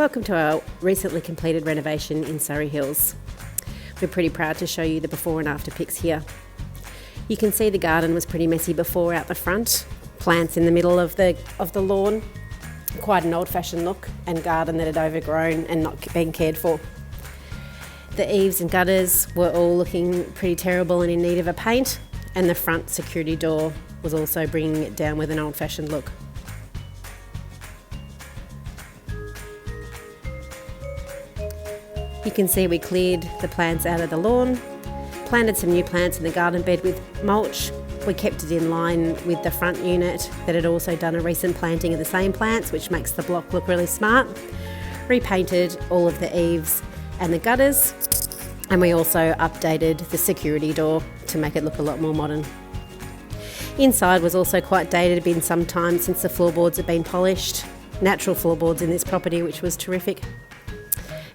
Welcome to our recently completed renovation in Surrey Hills. We're pretty proud to show you the before and after pics here. You can see the garden was pretty messy before out the front, plants in the middle of the lawn, quite an old-fashioned look, and garden that had overgrown and not been cared for. The eaves and gutters were all looking pretty terrible and in need of a paint, and the front security door was also bringing it down with an old-fashioned look. You can see we cleared the plants out of the lawn, planted some new plants in the garden bed with mulch. We kept it in line with the front unit that had also done a recent planting of the same plants, which makes the block look really smart. Repainted all of the eaves and the gutters, and we also updated the security door to make it look a lot more modern. Inside was also quite dated, it had been some time since the floorboards had been polished. Natural floorboards in this property, which was terrific.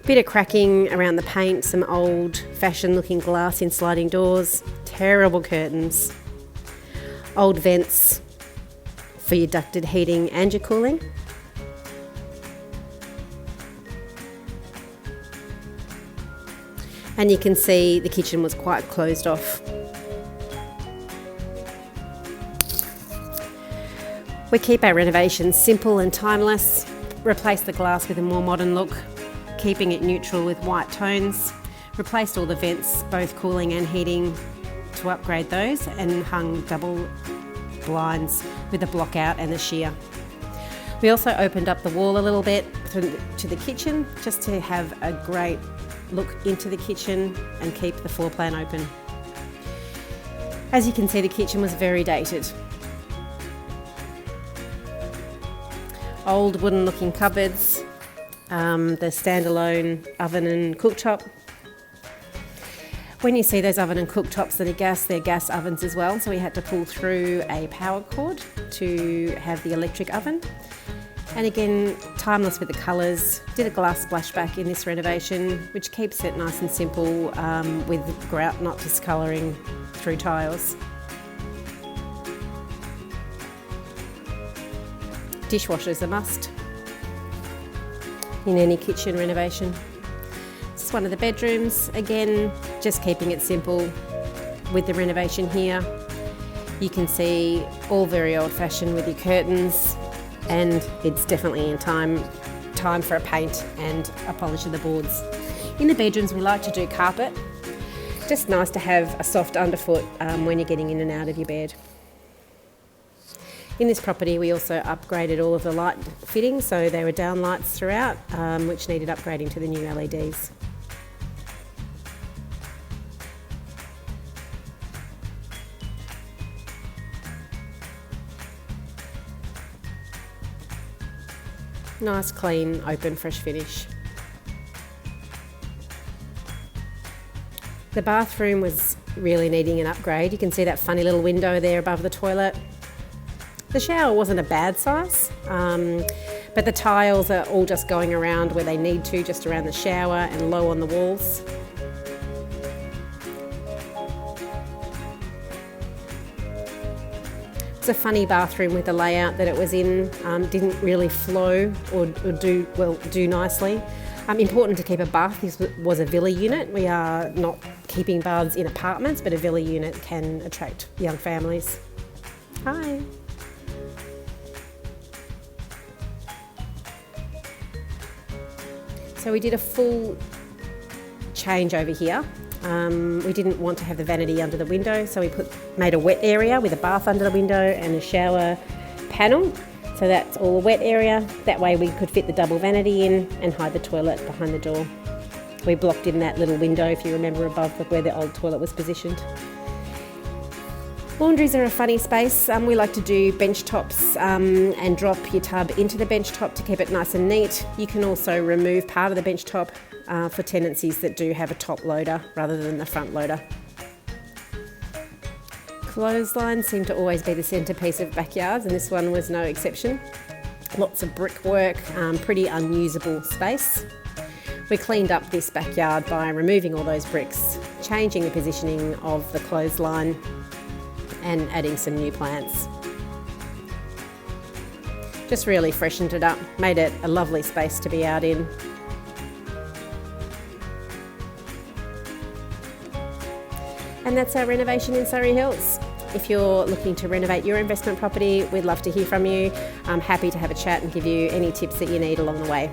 Bit of cracking around the paint, some old-fashioned looking glass in sliding doors, terrible curtains, old vents for your ducted heating and your cooling. And you can see the kitchen was quite closed off. We keep our renovations simple and timeless, replace the glass with a more modern look, keeping it neutral with white tones, replaced all the vents, both cooling and heating, to upgrade those, and hung double blinds with the block out and the sheer. We also opened up the wall a little bit to the kitchen, just to have a great look into the kitchen and keep the floor plan open. As you can see, the kitchen was very dated. Old wooden looking cupboards, the standalone oven and cooktop. When you see those oven and cooktops that are gas, they're gas ovens as well, so we had to pull through a power cord to have the electric oven. And again, timeless with the colours. Did a glass splashback in this renovation, which keeps it nice and simple, with grout not discolouring through tiles. Dishwasher's a must in any kitchen renovation. This is one of the bedrooms. Again, just keeping it simple with the renovation here. You can see all very old-fashioned with your curtains, and it's definitely in time for a paint and a polish of the boards. In the bedrooms, we like to do carpet. Just nice to have a soft underfoot when you're getting in and out of your bed. In this property, we also upgraded all of the light fittings, so there were down lights throughout, which needed upgrading to the new LEDs. Nice, clean, open, fresh finish. The bathroom was really needing an upgrade. You can see that funny little window there above the toilet. The shower wasn't a bad size, but the tiles are all just going around where they need to, just around the shower and low on the walls. It's a funny bathroom with the layout that it was in, didn't really flow or do nicely. Important to keep a bath. This was a villa unit. We are not keeping baths in apartments, but a villa unit can attract young families. Hi. So we did a full change over here. We didn't want to have the vanity under the window, so we made a wet area with a bath under the window and a shower panel. So that's all the wet area. That way we could fit the double vanity in and hide the toilet behind the door. We blocked in that little window, if you remember, above where the old toilet was positioned. Laundries are a funny space. We like to do bench tops and drop your tub into the bench top to keep it nice and neat. You can also remove part of the bench top for tenancies that do have a top loader rather than the front loader. Clotheslines seem to always be the centrepiece of backyards, and this one was no exception. Lots of brickwork, pretty unusable space. We cleaned up this backyard by removing all those bricks, changing the positioning of the clothesline and adding some new plants. Just really freshened it up, made it a lovely space to be out in. And that's our renovation in Surrey Hills. If you're looking to renovate your investment property, we'd love to hear from you. I'm happy to have a chat and give you any tips that you need along the way.